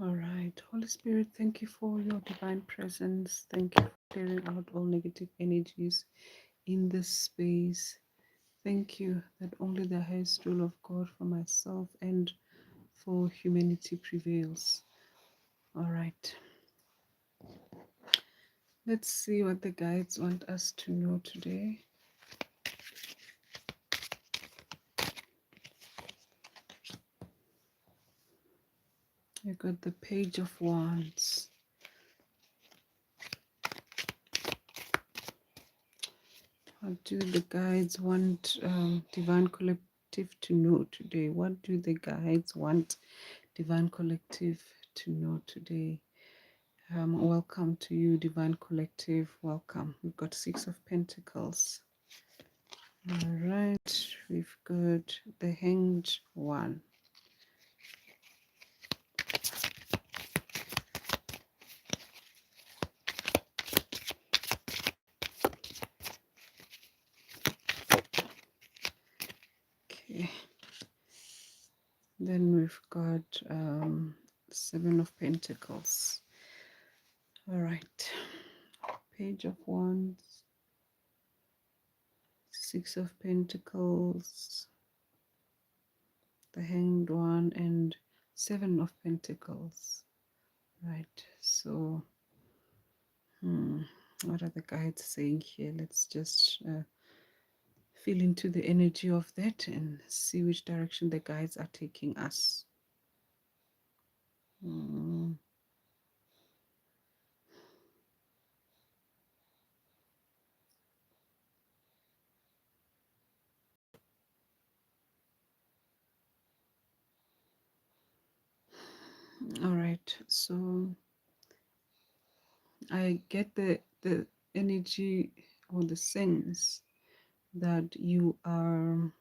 All right. Holy Spirit, thank you for your divine presence. Thank you for clearing out all negative energies in this space. Thank you that only the highest rule of God for myself and for humanity prevails. All right. Let's see what the guides want us to know today. I got the Page of Wands. What do the guides want Divine Collective to know today? What do the guides want Divine Collective to know today? Welcome to you, Divine Collective. Welcome. We've got Six of Pentacles. All right. We've got the Hanged One. Okay. Then we've got Seven of Pentacles. All right. Page of Wands, Six of Pentacles, the Hanged One, and Seven of Pentacles. Right. So, what are the guides saying here? Let's just feel into the energy of that and see which direction the guides are taking us. All right. So I get the energy or the sense that you are,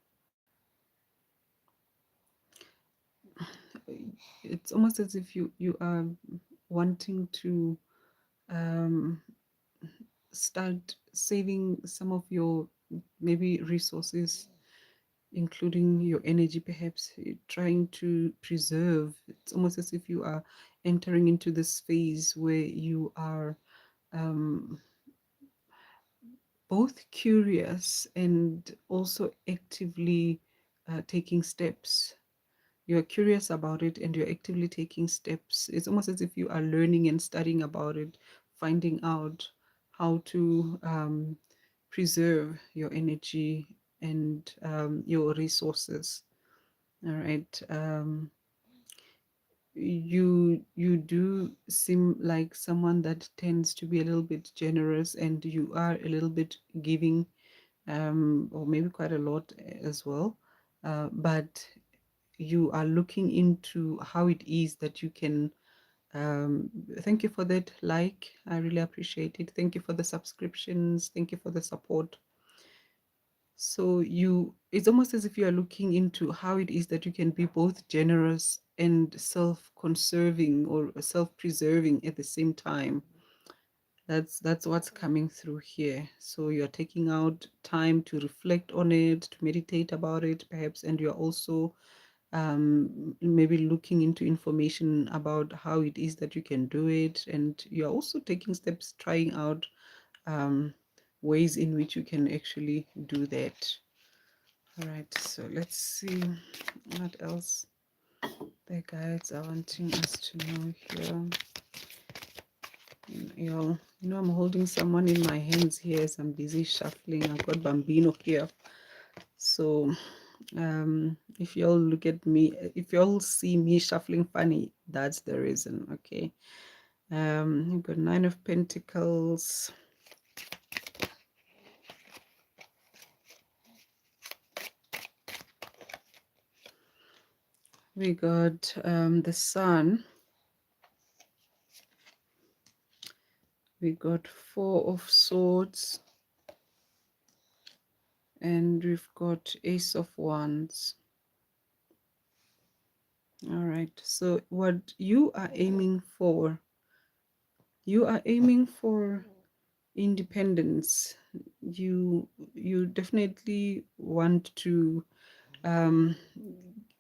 it's almost as if you are wanting to um, start saving some of your maybe resources, including your energy, perhaps trying to preserve. It's almost as if you are entering into this phase where you are um, both curious and also actively taking steps. You're curious about it and you're actively taking steps. It's almost as if you are learning and studying about it, finding out how to preserve your energy and your resources. All right. You do seem like someone that tends to be a little bit generous, and you are a little bit giving, or maybe quite a lot as well. But you are looking into how it is that you can. Thank you for that like. I really appreciate it. Thank you for the subscriptions. Thank you for the support. So it's almost as if you are looking into how it is that you can be both generous and self-conserving or self-preserving at the same time. That's what's coming through here. So you're taking out time to reflect on it, to meditate about it, perhaps, and you're also maybe looking into information about how it is that you can do it, and you're also taking steps, trying out um, ways in which you can actually do that. All right, so let's see what else the guides are wanting us to know here. I'm holding someone in my hands here as I'm busy shuffling. I've got Bambino here. So if y'all look at me, if y'all see me shuffling funny, that's the reason. Okay. We've got Nine of Pentacles. We got the Sun. We got Four of Swords. And we've got Ace of Wands. All right, so what you are aiming for, you are aiming for independence. You definitely want to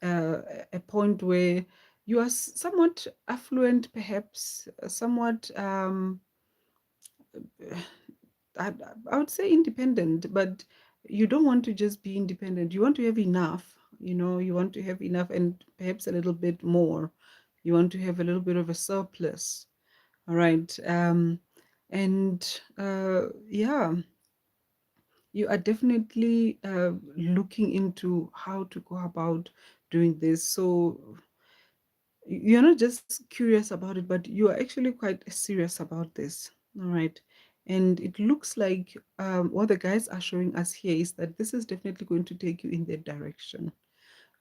a point where you are somewhat affluent, perhaps somewhat I, I would say independent, but you don't want to just be independent. You want to have enough, you want to have enough and perhaps a little bit more. You want to have a little bit of a surplus. All right. And yeah, you are definitely looking into how to go about doing this. So you're not just curious about it, but you are actually quite serious about this. All right. And it looks like what the guys are showing us here is that this is definitely going to take you in that direction.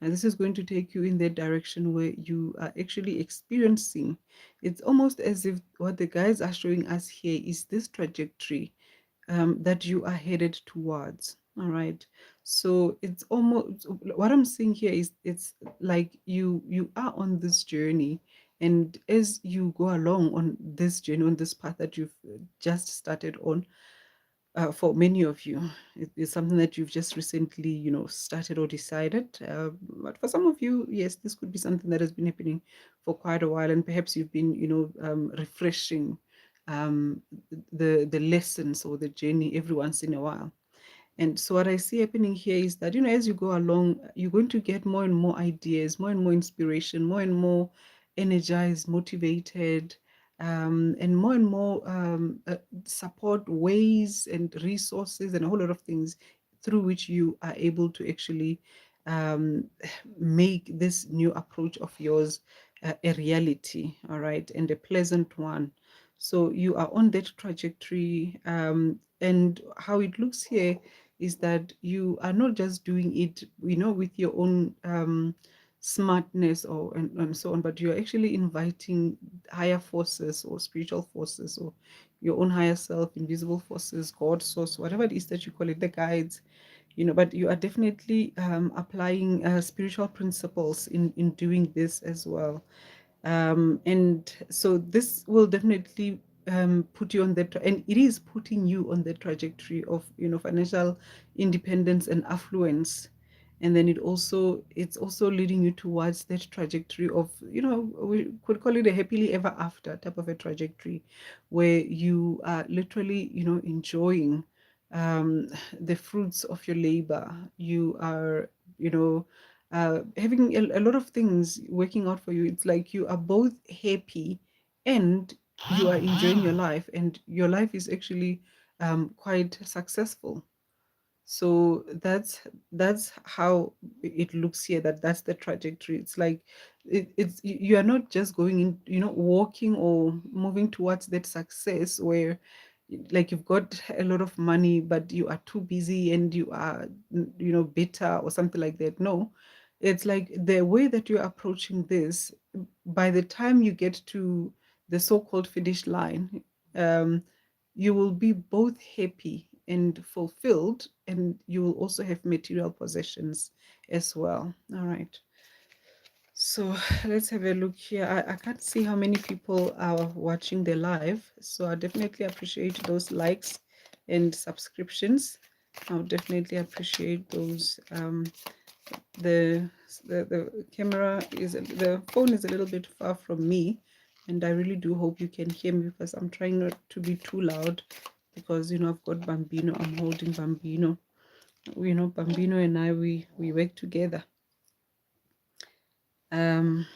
And this is going to take you in that direction where you are actually experiencing. It's almost as if what the guys are showing us here is this trajectory that you are headed towards. All right. So it's almost what I'm seeing here is it's like you are on this journey, and as you go along on this journey, on this path that you've just started on, for many of you, it's something that you've just recently, started or decided. But for some of you, yes, this could be something that has been happening for quite a while, and perhaps you've been, refreshing um, the lessons or the journey every once in a while. And so what I see happening here is that, as you go along, you're going to get more and more ideas, more and more inspiration, more and more energized, motivated, and more support ways and resources and a whole lot of things through which you are able to actually um, make this new approach of yours a reality, all right, and a pleasant one. So you are on that trajectory, and how it looks here is that you are not just doing it, with your own smartness and so on, but you're actually inviting higher forces or spiritual forces or your own higher self, invisible forces, God, source, whatever it is that you call it, the guides, but you are definitely applying spiritual principles in doing this as well. And so this will definitely put you on the and it is putting you on the trajectory of financial independence and affluence. And then it's also leading you towards that trajectory of, we could call it a happily ever after type of a trajectory, where you are literally, enjoying the fruits of your labor. You are, having a lot of things working out for you. It's like you are both happy and you are enjoying your life, and your life is actually quite successful. So that's how it looks here, that's the trajectory. It's like it's you are not just going in, walking or moving towards that success where like you've got a lot of money but you are too busy and you are bitter or something like that. No, it's like the way that you're approaching this, by the time you get to the so-called finish line, um, you will be both happy and fulfilled, and you will also have material possessions as well. All right. So let's have a look here. I can't see how many people are watching the live, so I definitely appreciate those likes and subscriptions. I'll definitely appreciate those. The, the camera is, the phone is a little bit far from me, and I really do hope you can hear me because I'm trying not to be too loud, because I've got Bambino. I'm holding Bambino. Bambino and I, we work together. um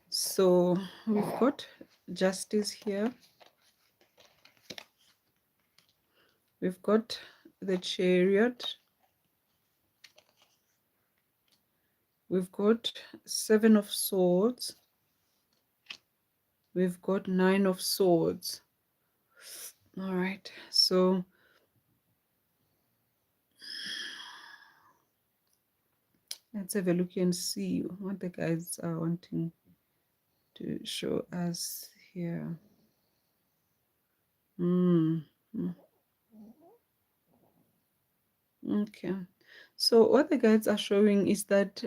so we've got Justice here, we've got the Chariot, we've got Seven of Swords, we've got Nine of Swords. All right, so let's have a look and see what the guys are wanting to show us here. Mm. Okay. So what the guides are showing is that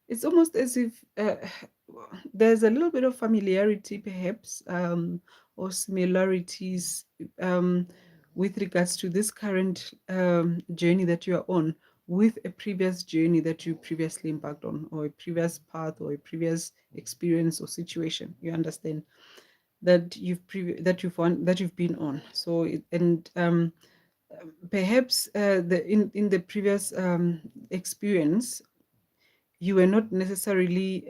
it's almost as if there's a little bit of familiarity, perhaps, or similarities with regards to this current journey that you are on, with a previous journey that you previously embarked on, or a previous path, or a previous experience or situation. You understand that that you've been on. So and perhaps the in the previous experience, you were not necessarily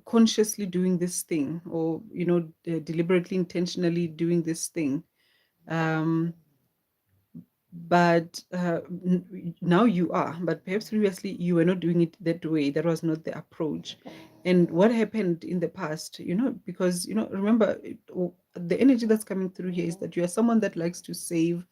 consciously doing this thing, or deliberately, intentionally doing this thing. um, but now you are, but perhaps previously you were not doing it that way. That was not the approach. And what happened in the past, because remember, the energy that's coming through here is that you are someone that likes to save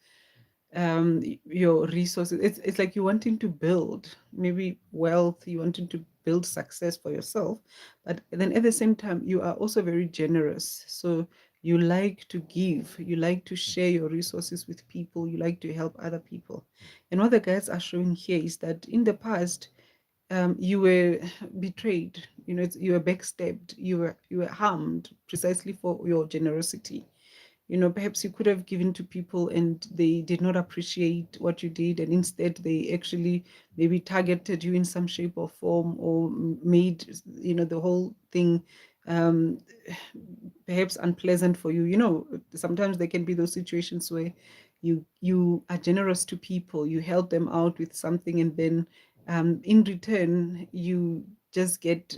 your resources. It's like you wanting to build maybe wealth, you wanting to build success for yourself, but then at the same time you are also very generous. So you like to give, you like to share your resources with people, you like to help other people. And what the guys are showing here is that in the past, you were betrayed, you were backstabbed, you were harmed precisely for your generosity. Perhaps you could have given to people and they did not appreciate what you did, and instead they actually maybe targeted you in some shape or form, or made the whole thing um, perhaps unpleasant for you. Sometimes there can be those situations where you are generous to people, you help them out with something, and then in return you just get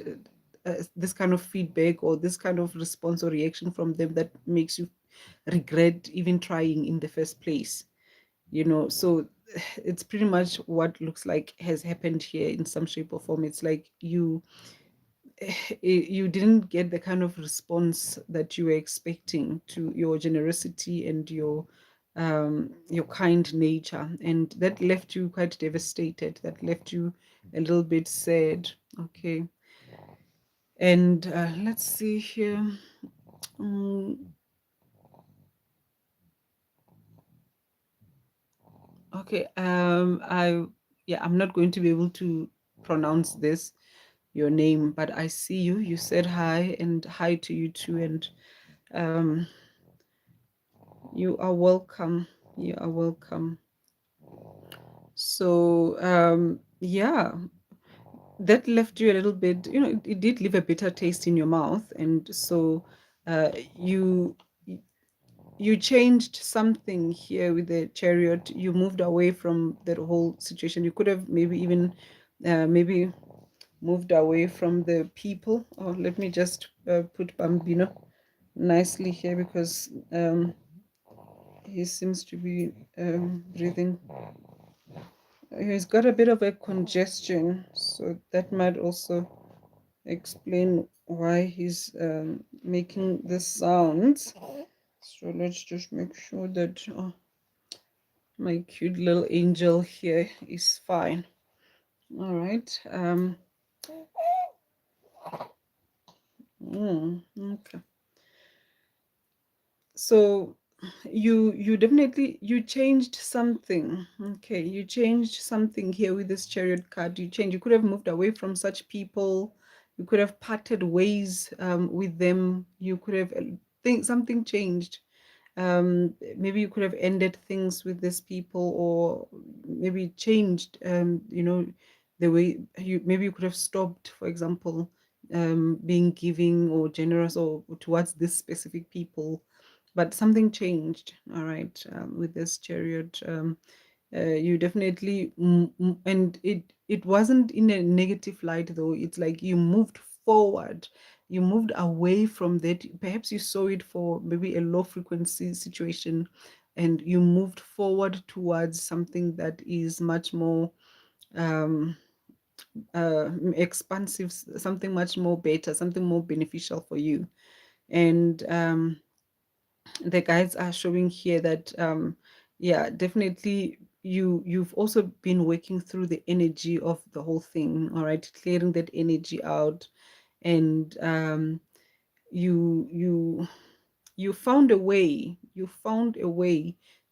this kind of feedback, or this kind of response or reaction from them that makes you regret even trying in the first place. So it's pretty much what looks like has happened here in some shape or form. It's like you didn't get the kind of response that you were expecting to your generosity and your kind nature, and that left you quite devastated, that left you a little bit sad. Okay. And let's see here. Mm, okay. I'm not going to be able to pronounce this, your name, but I see you. You said hi, and hi to you too. And um, you are welcome. You are welcome. So, yeah, that left you a little bit, it did leave a bitter taste in your mouth. And so, uh, you you changed something here with the chariot. You moved away from that whole situation. You could have maybe even, maybe moved away from the people. Oh, let me just put Bambino nicely here, because he seems to be breathing. He's got a bit of a congestion, so that might also explain why he's making the sounds. So let's just make sure that my cute little angel here is fine. All right. Okay. So you definitely, you changed something. Okay, you changed something here with this chariot card. You could have moved away from such people, you could have parted ways with them, you could have think something changed. Maybe you could have ended things with these people, or maybe changed the way you could have stopped, for example, being giving or generous or towards this specific people. But something changed, all right, with this chariot. You definitely and it wasn't in a negative light, though. It's like you moved forward, you moved away from that. Perhaps you saw it for maybe a low frequency situation, and you moved forward towards something that is much more um expansive, something much more better, something more beneficial for you. And the guides are showing here that yeah, definitely you've also been working through the energy of the whole thing, all right, clearing that energy out. And you you found a way,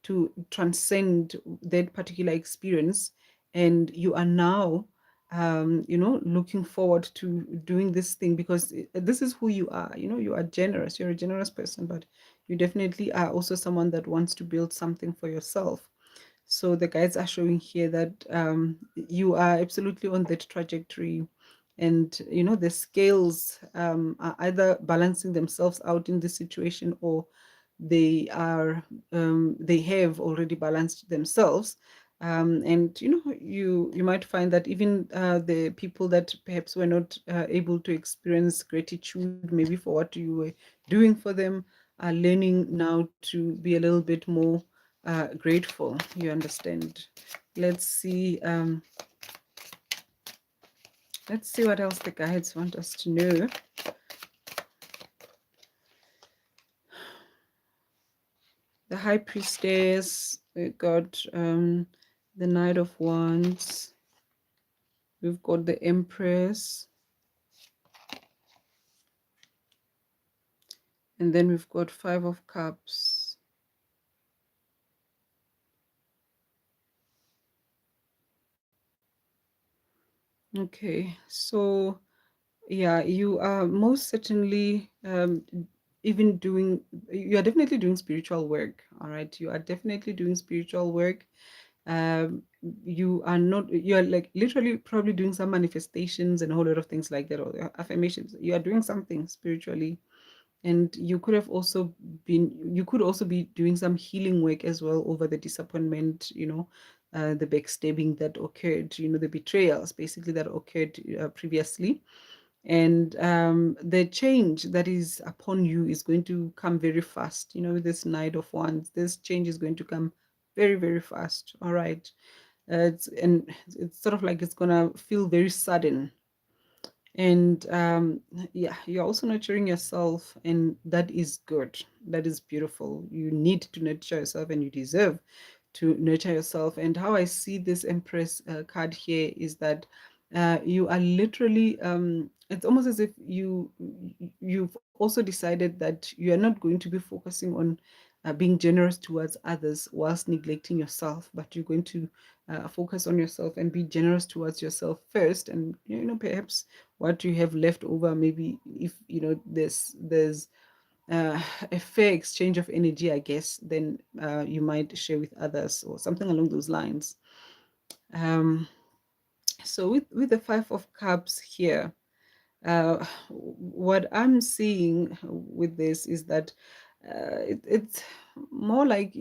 to transcend that particular experience, and you are now looking forward to doing this thing, because this is who you are. You are generous, you're a generous person, but you definitely are also someone that wants to build something for yourself. So the guides are showing here that you are absolutely on that trajectory, and the scales are either balancing themselves out in this situation, or they have already balanced themselves. And you might find that even the people that perhaps were not able to experience gratitude maybe for what you were doing for them are learning now to be a little bit more grateful. You understand? Let's see. Let's see what else the guides want us to know. The High Priestess. We got the Knight of Wands. We've got the Empress. And then we've got Five of Cups. Okay, so yeah, you are most certainly even doing, you are definitely doing spiritual work. All right, you are definitely doing spiritual work. You are not, you are like literally probably doing some manifestations and a whole lot of things like that, or affirmations. You are doing something spiritually, and you could also be doing some healing work as well over the disappointment, the backstabbing that occurred, the betrayals basically that occurred previously. And the change that is upon you is going to come very fast. With this Knight of Wands, this change is going to come very, very fast. All right. It's sort of like it's gonna feel very sudden. And yeah, you're also nurturing yourself, and that is good. That is beautiful. You need to nurture yourself, and you deserve to nurture yourself. And how I see this Empress card here is that you are literally, it's almost as if you've also decided that you are not going to be focusing on being generous towards others whilst neglecting yourself, but you're going to focus on yourself and be generous towards yourself first. And perhaps what you have left over, maybe if there's a fair exchange of energy, I guess, then you might share with others or something along those lines. Um, so with the Five of Cups here, what I'm seeing with this is that it's more like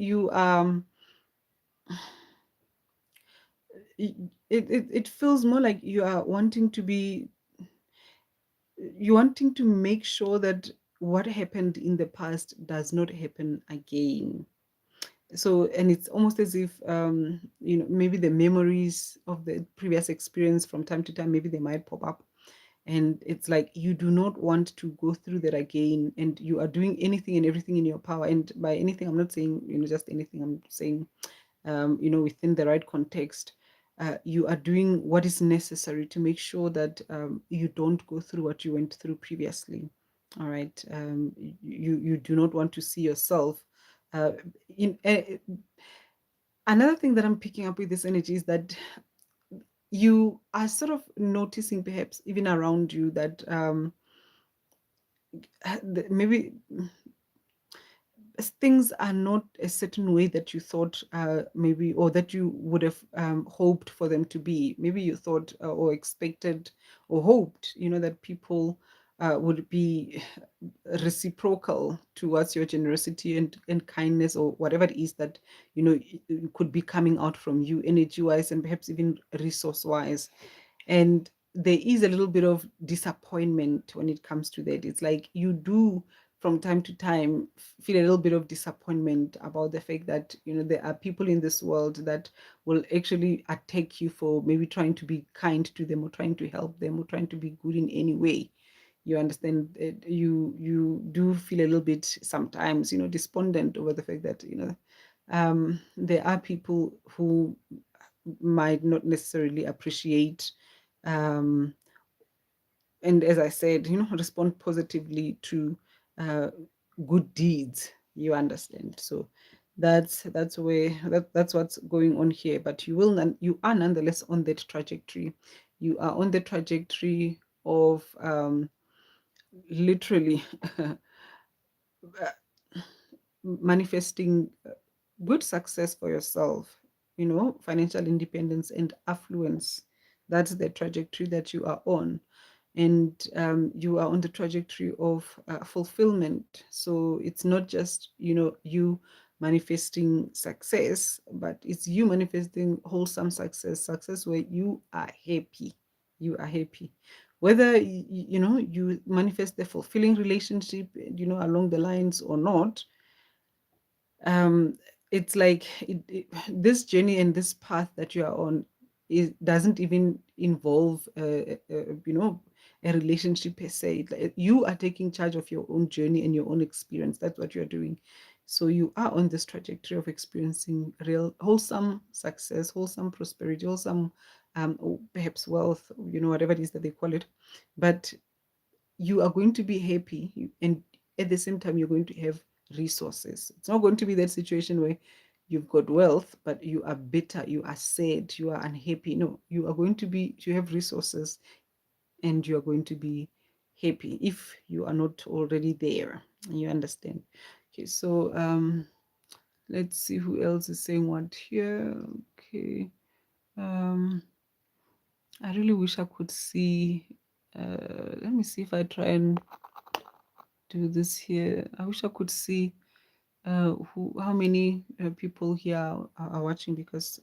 it feels more like you are wanting to be, you wanting to make sure that what happened in the past does not happen again. So, and it's almost as if maybe the memories of the previous experience from time to time, maybe they might pop up, and it's like you do not want to go through that again, and you are doing anything and everything in your power. And by anything, I'm not saying just anything. I'm saying within the right context, you are doing what is necessary to make sure that you don't go through what you went through previously. All right. You do not want to see yourself uh, in another thing that I'm picking up with this energy is that you are sort of noticing, perhaps even around you, that maybe things are not a certain way that you thought, maybe, or that you would have hoped for them to be. Maybe you thought or expected or hoped, that people would be reciprocal towards your generosity and kindness, or whatever it is that could be coming out from you energy wise, and perhaps even resource wise. And there is a little bit of disappointment when it comes to that. It's like you do from time to time feel a little bit of disappointment about the fact that there are people in this world that will actually attack you for maybe trying to be kind to them, or trying to help them, or trying to be good in any way. You understand it, you do feel a little bit sometimes despondent over the fact that there are people who might not necessarily appreciate, um, and as I said, respond positively to uh, good deeds. You understand? So that's where that's what's going on here. But you are nonetheless on that trajectory. You are on the trajectory of literally manifesting good success for yourself. financial independence and affluence. That's the trajectory that you are on. And you are on the trajectory of fulfillment. So it's not just, you manifesting success, but it's you manifesting wholesome success where you are happy. You are happy. Whether, you manifest the fulfilling relationship, along the lines or not, um it's like this journey and this path that you are on, it doesn't even involve a relationship per se. You are taking charge of your own journey and your own experience. That's what you're doing. So you are on this trajectory of experiencing real wholesome success, wholesome prosperity, wholesome or perhaps wealth, whatever it is that they call it. But you are going to be happy, and at the same time you're going to have resources. It's not going to be that situation where you've got wealth but you are bitter, you are sad, you are unhappy. No, you are going to have resources, and you are going to be happy if you are not already there. You understand? Okay, so let's see who else is saying what here. Okay. I really wish I could see. Let me see if I try and do this here. I wish I could see how many people here are watching, because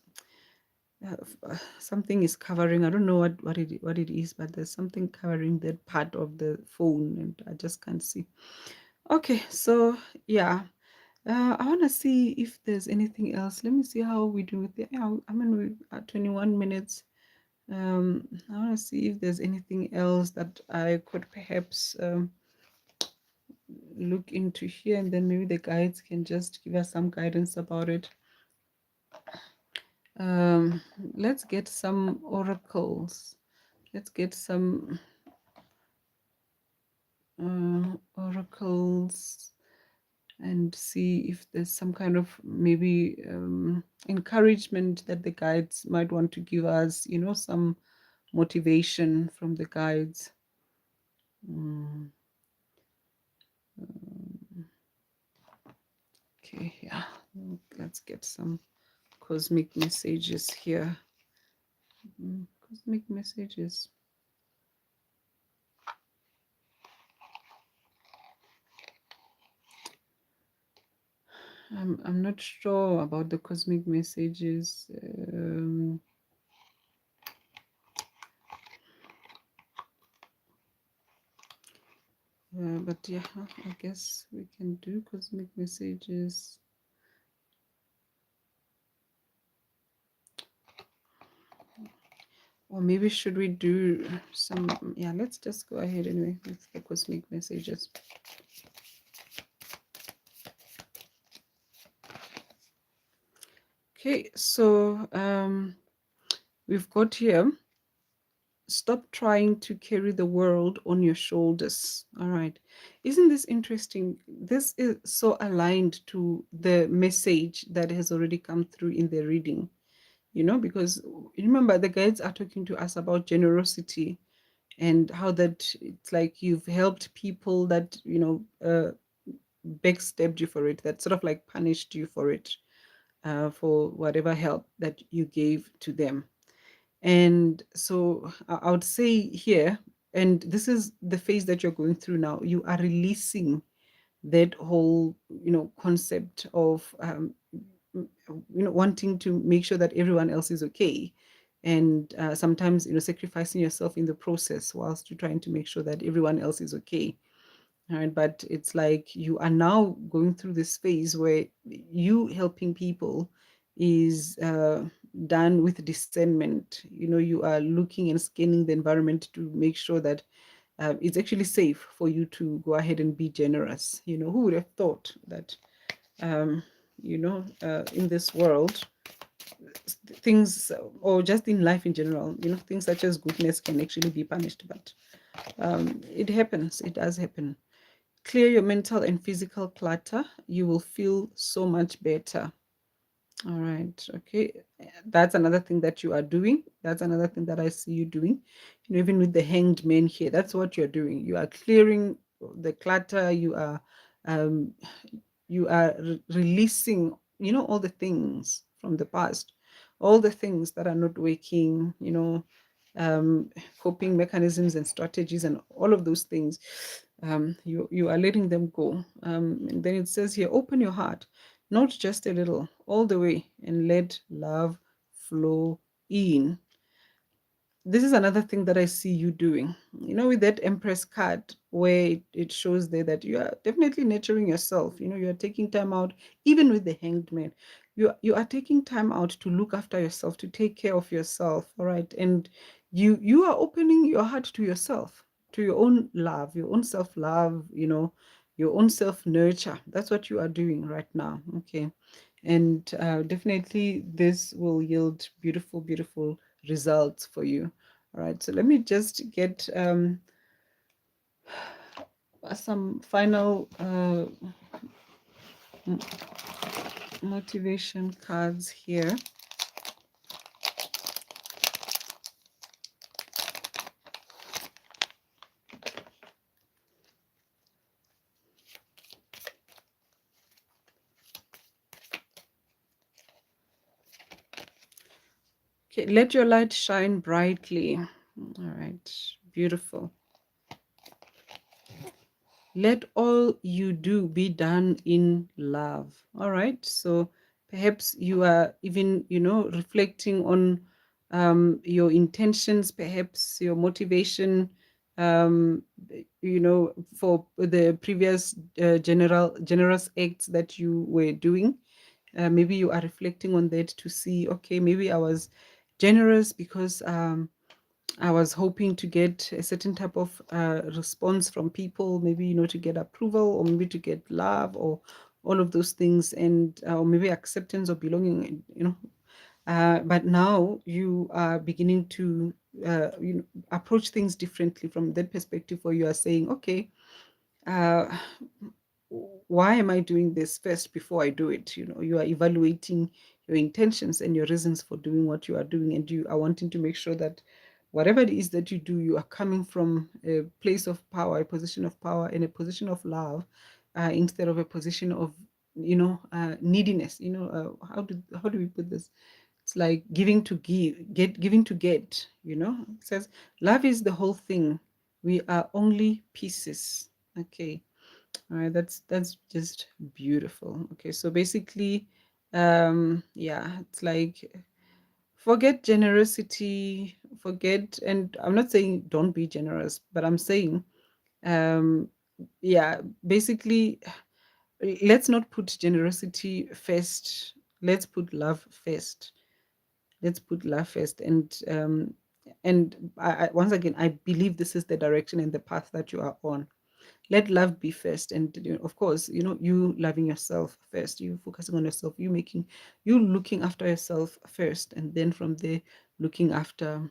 something is covering. I don't know what it is, but there's something covering that part of the phone, and I just can't see. Okay, so yeah, I want to see if there's anything else. Let me see how we do with it. Yeah, I mean, we are 21 minutes. I want to see if there's anything else that I could perhaps look into here, and then maybe the guides can just give us some guidance about it. um let's get some oracles. Let's get some oracles and see if there's some kind of maybe encouragement that the guides might want to give us, some motivation from the guides. Mm, okay, yeah, let's get some cosmic messages here. Cosmic messages. I'm not sure about the cosmic messages. But yeah, I guess we can do cosmic messages. Or maybe should we do some, yeah, let's just go ahead anyway with the cosmic messages. Okay, so we've got here, stop trying to carry the world on your shoulders. All right. Isn't this interesting? This is so aligned to the message that has already come through in the reading, because remember, the guides are talking to us about generosity, and how that it's like you've helped people that, backstabbed you for it, that sort of like punished you for it, for whatever help that you gave to them. And so I would say here, and this is the phase that you're going through now, you are releasing that whole, concept of, wanting to make sure that everyone else is okay. And sometimes, sacrificing yourself in the process whilst you're trying to make sure that everyone else is okay. All right, but it's like you are now going through this phase where you helping people is done with discernment. You are looking and scanning the environment to make sure that it's actually safe for you to go ahead and be generous. Who would have thought that, in this world, things, or just in life in general, things such as goodness can actually be punished. But it happens, it does happen. Clear your mental and physical clutter. You will feel so much better. All right. Okay. That's another thing that you are doing. That's another thing that I see you doing. Even with the hanged man here, that's what you're doing. You are clearing the clutter. You are releasing, all the things from the past, all the things that are not working, coping mechanisms and strategies and all of those things, you are letting them go. And then it says here, open your heart, not just a little, all the way, and let love flow in. This is another thing that I see you doing. With that Empress card, where it shows there that you are definitely nurturing yourself. You are taking time out, even with the Hanged Man. You are taking time out to look after yourself, to take care of yourself, all right? And you are opening your heart to yourself, to your own love, your own self-love, your own self-nurture. That's what you are doing right now, okay? And definitely this will yield beautiful, beautiful results for you. All right, so let me just get some final motivation cards here. Okay, let your light shine brightly. All right, beautiful. Let all you do be done in love. All right, so perhaps you are even, reflecting on your intentions, perhaps your motivation, um, for the previous generous acts that you were doing. Maybe you are reflecting on that to see, okay, maybe I was generous because I was hoping to get a certain type of response from people, maybe, to get approval, or maybe to get love, or all of those things, and or maybe acceptance or belonging. But now you are beginning to approach things differently from that perspective, where you are saying, okay, uh, why am I doing this first before I do it? You are evaluating your intentions and your reasons for doing what you are doing, and you are wanting to make sure that whatever it is that you do, you are coming from a place of power, a position of power, and a position of love, instead of a position of neediness. How do we put this? It's like giving to giving to get. It says love is the whole thing. We are only pieces. Okay. All right, that's just beautiful. Okay, so basically, yeah, it's like forget generosity, forget, and I'm not saying don't be generous, but I'm saying, um, yeah, basically, let's not put generosity first. Let's put love first. Let's put love first, and once again, I believe this is the direction and the path that you are on. Let love be first, and of course, you loving yourself first, you focusing on yourself, you looking after yourself first, and then from there looking after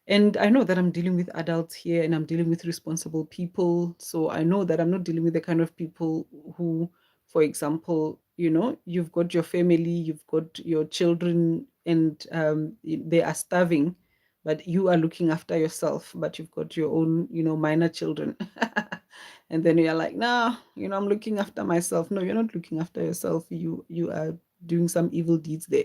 and I know that I'm dealing with adults here, and I'm dealing with responsible people. So I know that I'm not dealing with the kind of people who, for example, you've got your family, you've got your children, and they are starving, but you are looking after yourself, but you've got your own, minor children. And then you're like, nah, I'm looking after myself. No, you're not looking after yourself. You are doing some evil deeds there.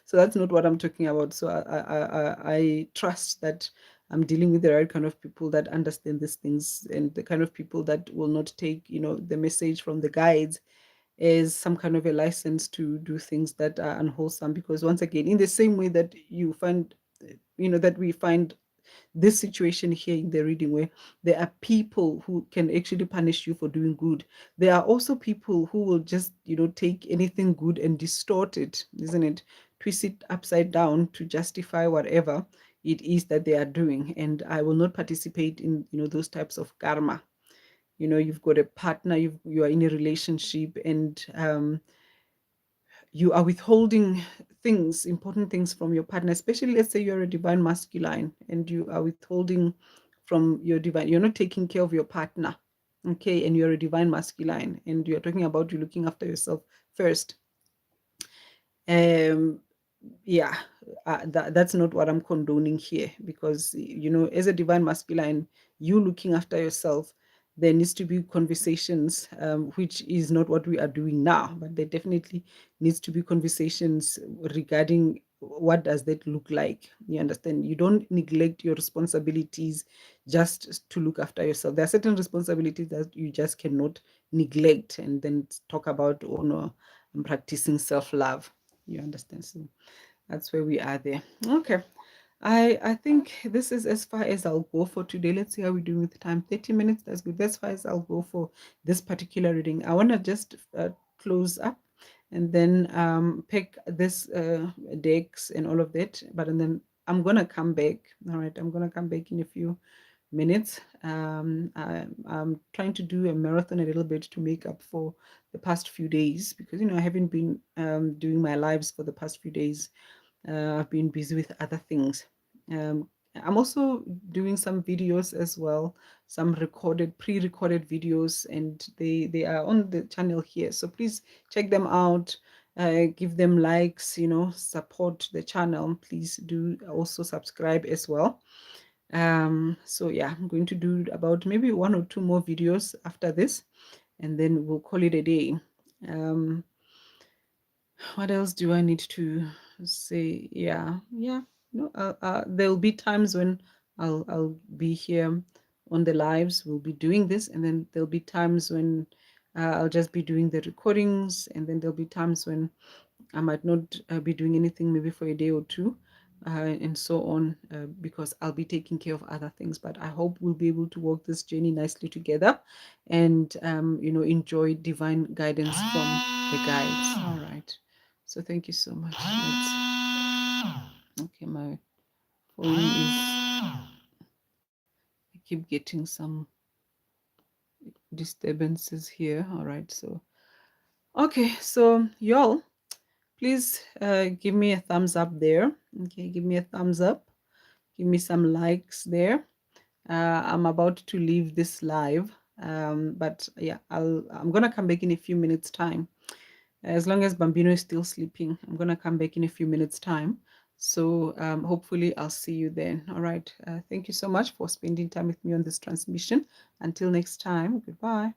So that's not what I'm talking about. So I trust that I'm dealing with the right kind of people that understand these things, and the kind of people that will not take, the message from the guides as some kind of a license to do things that are unwholesome. Because once again, in the same way that you find, that we find this situation here in the reading, where there are people who can actually punish you for doing good, there are also people who will just take anything good and distort it, isn't it, twist it upside down to justify whatever it is that they are doing. And I will not participate in those types of karma. You've got a partner, you are in a relationship, and you are withholding things, important things from your partner, especially let's say you're a divine masculine and you are withholding from your divine, you're not taking care of your partner, okay, and you're a divine masculine and you're talking about you looking after yourself first. um yeah, that's not what I'm condoning here, because as a divine masculine, you looking after yourself, there needs to be conversations, which is not what we are doing now, but there definitely needs to be conversations regarding what does that look like. You understand? You don't neglect your responsibilities just to look after yourself. There are certain responsibilities that you just cannot neglect and then talk about, oh no, I'm practicing self-love. You understand? So that's where we are there. Okay. I think this is as far as I'll go for today. Let's see how we're doing with time. 30 minutes, that's good. That's far as I'll go for this particular reading. I want to just close up and then pick this decks and all of that. But and then I'm going to come back. All right, I'm going to come back in a few minutes. I'm trying to do a marathon a little bit to make up for the past few days because, I haven't been doing my lives for the past few days. I've been busy with other things. Um, I'm also doing some videos as well, some pre-recorded videos, and they are on the channel here. So please check them out. Give them likes, support the channel. Please do also subscribe as well. So yeah, I'm going to do about maybe 1 or 2 more videos after this, and then we'll call it a day. Um, what else do I need to say? Yeah. No, there'll be times when I'll be here on the lives. We'll be doing this, and then there'll be times when I'll just be doing the recordings, and then there'll be times when I might not be doing anything, maybe for a day or two, and so on, because I'll be taking care of other things. But I hope we'll be able to walk this journey nicely together, and enjoy divine guidance from the guides. All right. So thank you so much. Okay, my phone is. I keep getting some disturbances here. All right. So okay. So y'all, please give me a thumbs up there. Okay, give me a thumbs up. Give me some likes there. I'm about to leave this live, but yeah, I'm gonna come back in a few minutes time. As long as Bambino is still sleeping, I'm gonna come back in a few minutes time. So hopefully I'll see you then. All right. Thank you so much for spending time with me on this transmission. Until next time, goodbye.